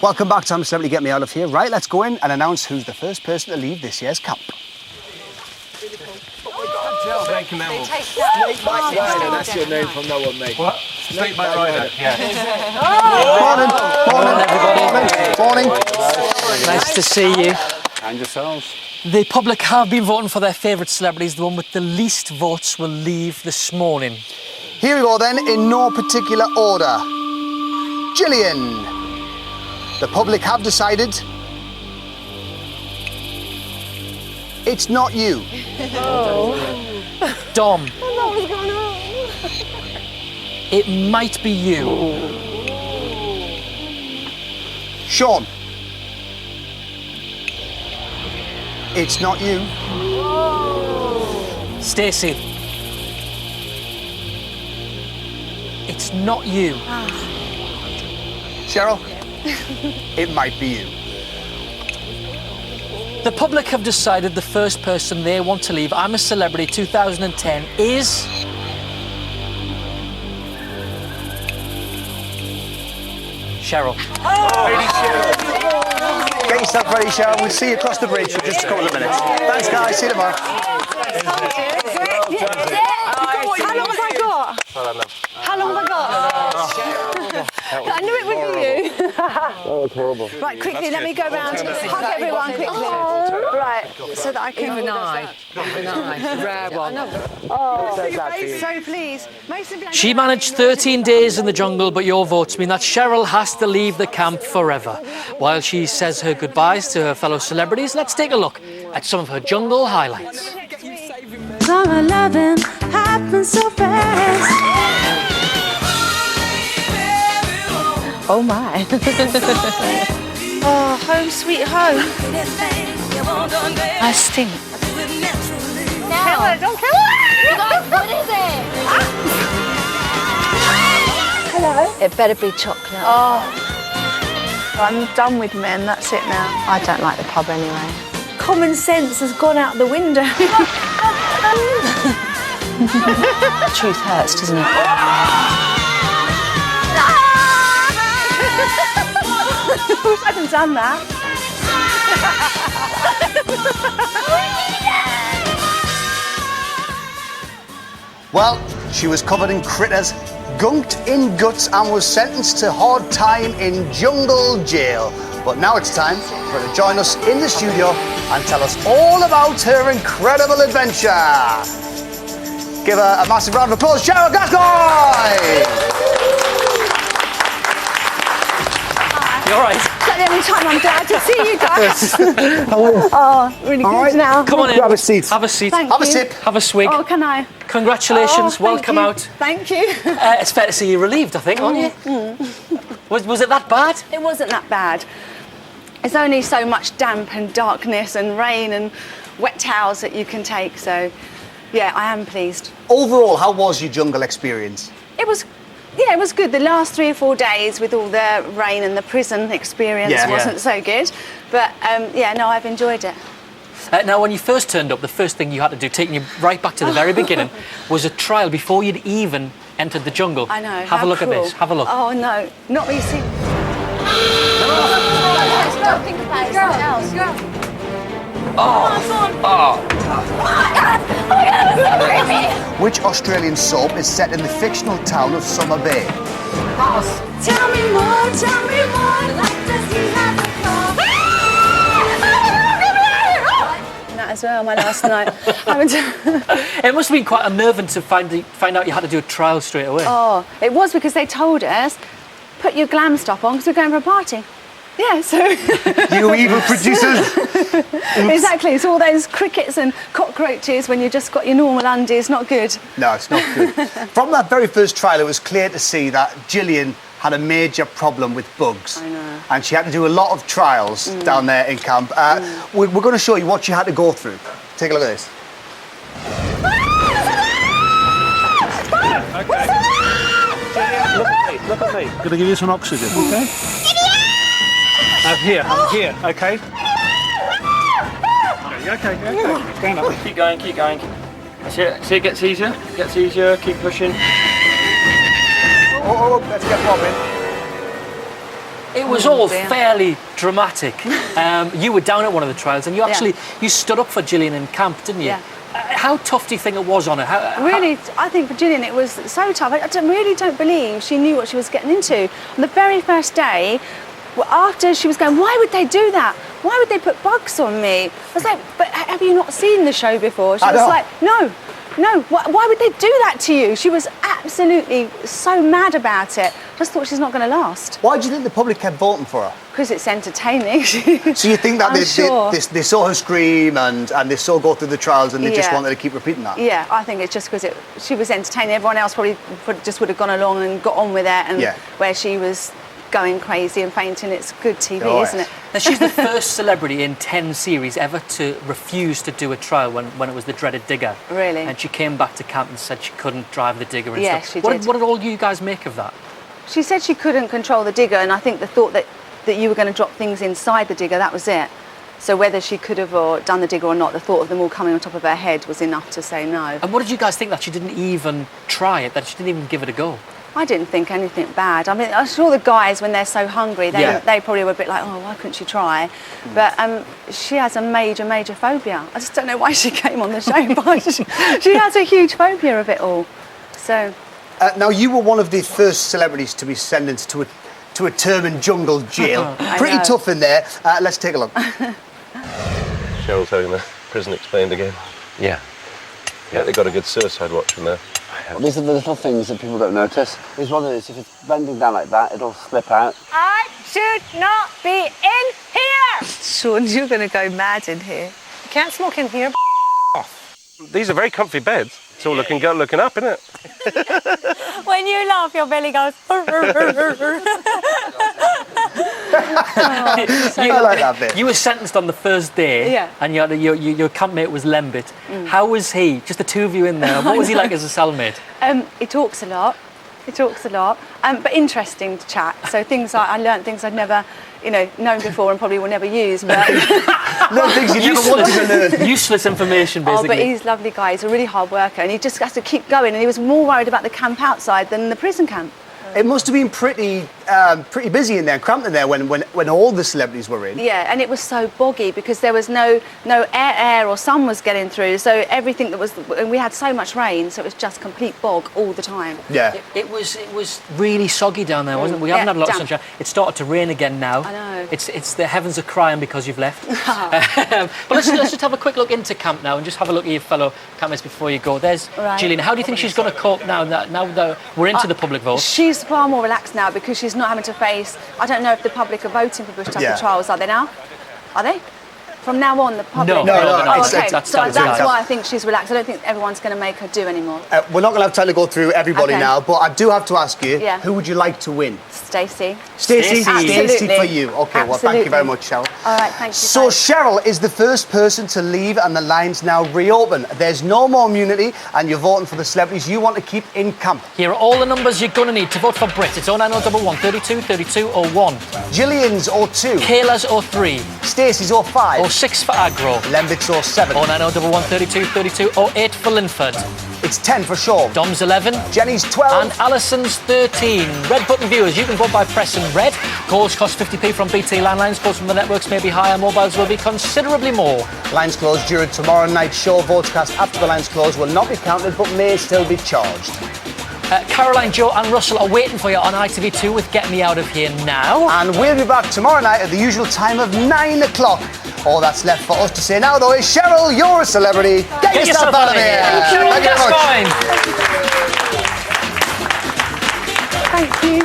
Welcome back to I'm Celebrity Get Me Out of Here. Right, let's go in and announce who's the first person to leave this year's camp. Snake Mammal. Snake Bite Rider, that's your name from now on, mate. What? Snake Bite Rider, yeah. Morning. Nice to see you. And yourselves. The public have been voting for their favourite celebrities. The one with the least votes will leave this morning. Here we go then, in no particular order. Gillian. The public have decided it's not you. Dom. What was going on? It might be you. Sean. It's not you. Stacey. It's not you. Cheryl. It might be you. The public have decided the first person they want to leave I'm a Celebrity 2010 is... Cheryl. Lady Cheryl. Get yourself ready, Cheryl. We'll see you across the bridge in just a couple of minutes. Thanks, guys. See you tomorrow. How long have I got? How long have I got? I knew it would be you. That was horrible. Right, quickly, let me go round. Hug everyone quickly. Right, so that I can... Even I. Rare one. So please. She managed 13 days in the jungle, but your votes mean that Cheryl has to leave the camp forever. While she says her goodbyes to her fellow celebrities, let's take a look at some of her jungle highlights. Summer loving happens so fast. Oh my. Oh, home sweet home. I stink. Kill it, don't kill it! You guys, what is it? Hello. It better be chocolate. Oh. I'm done with men, that's it now. I don't like the pub anyway. Common sense has gone out the window. The truth hurts, doesn't it? I wish I hadn't done that. Well, she was covered in critters, gunked in guts, and was sentenced to hard time in jungle jail. But now it's time for her to join us in the studio and tell us all about her incredible adventure. Give her a massive round of applause, Cheryl Gascoigne! You all right? It's like the only time I'm glad to see you guys. Oh, really good right. now. Come on in. Grab a seat. Have a seat. Thank Have a you. sip. Have a swig. Oh, can I? Congratulations. Oh, thank Welcome you. out. Thank you. It's fair to say you're relieved, I think, aren't you? Was it that bad? It wasn't that bad. There's only so much damp and darkness and rain and wet towels that you can take, so yeah, I am pleased. Overall, how was your jungle experience? It was good. The last 3 or 4 days with all the rain and the prison experience wasn't so good, but no, I've enjoyed it. Now, when you first turned up, the first thing you had to do, taking you right back to the very beginning, was a trial before you'd even entered the jungle. I know. Have a look at this. Have a look. Oh no, not me. See. Think about it. Something else. Which Australian soap is set in the fictional town of Summer Bay? Tell me more, like does he have a car? That as well, my last night. It must have been quite unnerving to find out you had to do a trial straight away. Oh, it was because they told us, put your glam stuff on because we're going for a party. Yeah, so... You evil producers! Exactly, it's all those crickets and cockroaches when you just got your normal undies, not good. No, it's not good. From that very first trial, it was clear to see that Gillian had a major problem with bugs. I know. And she had to do a lot of trials down there in camp. We're going to show you what she had to go through. Take a look at this. Okay. Look at me. Gonna give you some oxygen, okay? I'm here, okay? Okay. Stand up. Keep going. That's it. See, it gets easier, keep pushing. Oh, let's get Bob in. It was all fairly dramatic. You were down at one of the trials, and you actually you stood up for Gillian in camp, didn't you? Yeah. How tough do you think it was on her? Really, I think for Gillian it was so tough. Really don't believe she knew what she was getting into. On the very first day, after she was going, why would they do that? Why would they put bugs on me? I was like, but have you not seen the show before? She was like, no, why would they do that to you? She was absolutely so mad about it. Just thought she's not going to last. Why do you think the public kept voting for her? Because it's entertaining. So you think that they saw her scream and they saw her go through the trials and they just wanted to keep repeating that? Yeah, I think it's just because she was entertaining. Everyone else probably just would have gone along and got on with it, and where she was going crazy and fainting, it's good TV, isn't it? Now, she's the first celebrity in 10 series ever to refuse to do a trial when it was the dreaded digger. Really? And she came back to camp and said she couldn't drive the digger and Yeah, stuff. she did. What did all you guys make of that? She said she couldn't control the digger, and I think the thought that you were going to drop things inside the digger, that was it. So whether she could have done the digger or not, the thought of them all coming on top of her head was enough to say no. And what did you guys think that she didn't even try it, that she didn't even give it a go? I didn't think anything bad. I mean, I'm sure the guys, when they're so hungry, they probably were a bit like, oh, why couldn't she try? But she has a major phobia. I just don't know why she came on the show, but she has a huge phobia of it all. So. Now, you were one of the first celebrities to be sentenced to a term in jungle jail. Pretty tough in there. Let's take a look. Cheryl's having the prison explained again. Yeah, they got a good suicide watch in there. These are the little things that people don't notice. Here's one of these. If it's bending down like that, it'll slip out. I should not be in here! Sean, you're going to go mad in here. You can't smoke in here. These are very comfy beds. It's all looking up, isn't it? When you laugh, your belly goes. I like that bit. You were sentenced on the first day, and your campmate was Lembit. How was he? Just the two of you in there. What was he like as a cellmate? He talks a lot. But interesting to chat. So I learnt things I'd never, known before and probably will never use. But learn things you never wanted to learn. Useless information, basically. Oh, but he's a lovely guy. He's a really hard worker, and he just has to keep going. And he was more worried about the camp outside than the prison camp. It must have been pretty busy in there, cramped in there when all the celebrities were in. Yeah, and it was so boggy because there was no air or sun was getting through. So everything and we had so much rain, so it was just complete bog all the time. Yeah. It was really soggy down there, wasn't it? We haven't had a lot of sunshine. It started to rain again now. I know. It's the heavens are crying because you've left. But let's just have a quick look into camp now and just have a look at your fellow campmates before you go. There's Gillian. How do you think she's going to cope now that we're into the public vote? She's far more relaxed now because she's not having to face. I don't know if the public are voting for Bush Tucker trials. Are they now? Are they? From now on, the public. No. Oh, okay. That's why I think she's relaxed. I don't think everyone's going to make her do anymore. We're not going to have time to go through everybody now, but I do have to ask you, who would you like to win? Stacey. Stacey Absolutely. for you. Okay, well, thank you very much, Cheryl. All right, thank you. So Cheryl is the first person to leave and the lines now reopen. There's no more immunity and you're voting for the celebrities you want to keep in camp. Here are all the numbers you're going to need to vote for Brit. It's 09011 32 32 01. Gillian's 02. Kayla's 03. Stacey's 05. 06 for Agro. Lembit's 07. 09011 32 32 08 for Linford. It's 10 for Sean. Dom's 11. Jenny's 12. And Alison's 13. Red button viewers, you can vote by pressing red. Calls cost 50p from BT landlines. Calls from the networks may be higher. Mobiles will be considerably more. Lines closed during tomorrow night's show. Votes cast after the lines close will not be counted but may still be charged. Caroline, Joe and Russell are waiting for you on ITV2 with Get Me Out of Here Now. And we'll be back tomorrow night at the usual time of 9 o'clock. All that's left for us to say now, though, is Cheryl, you're a celebrity. Get yourself out of here. Cheryl Thank you very much. Thank you.